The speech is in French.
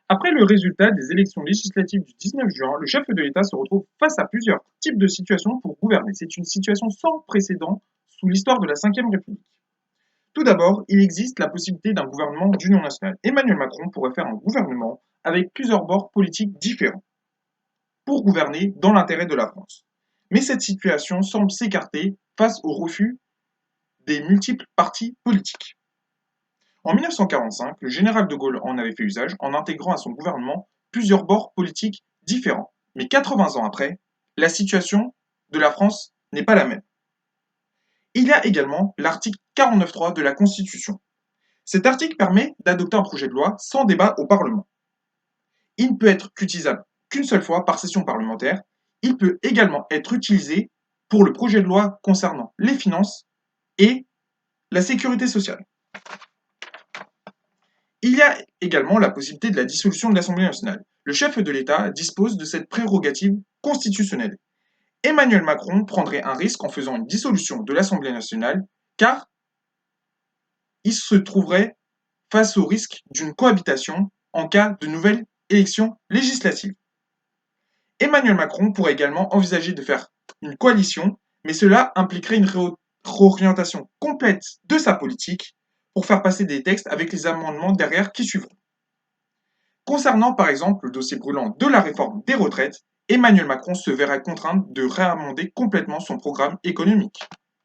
Après le résultat des élections législatives du 19 juin, le chef de l'État se retrouve face à plusieurs types de situations pour gouverner. C'est une situation sans précédent sous l'histoire de la Ve République. Tout d'abord, il existe la possibilité d'un gouvernement d'union nationale. Emmanuel Macron pourrait faire un gouvernement avec plusieurs bords politiques différents pour gouverner dans l'intérêt de la France. Mais cette situation semble s'écarter face au refus des multiples partis politiques. En 1945, le général de Gaulle en avait fait usage en intégrant à son gouvernement plusieurs bords politiques différents. Mais 80 ans après, la situation de la France n'est pas la même. Il y a également l'article 49.3 de la Constitution. Cet article permet d'adopter un projet de loi sans débat au Parlement. Il ne peut être qu'utilisable qu'une seule fois par session parlementaire. Il peut également être utilisé pour le projet de loi concernant les finances et la sécurité sociale. Il y a également la possibilité de la dissolution de l'Assemblée nationale. Le chef de l'État dispose de cette prérogative constitutionnelle. Emmanuel Macron prendrait un risque en faisant une dissolution de l'Assemblée nationale, car il se trouverait face au risque d'une cohabitation en cas de nouvelles élections législatives. Emmanuel Macron pourrait également envisager de faire une coalition, mais cela impliquerait une réorientation complète de sa politique pour faire passer des textes avec les amendements derrière qui suivront. Concernant par exemple le dossier brûlant de la réforme des retraites, Emmanuel Macron se verrait contraint de réamender complètement son programme économique.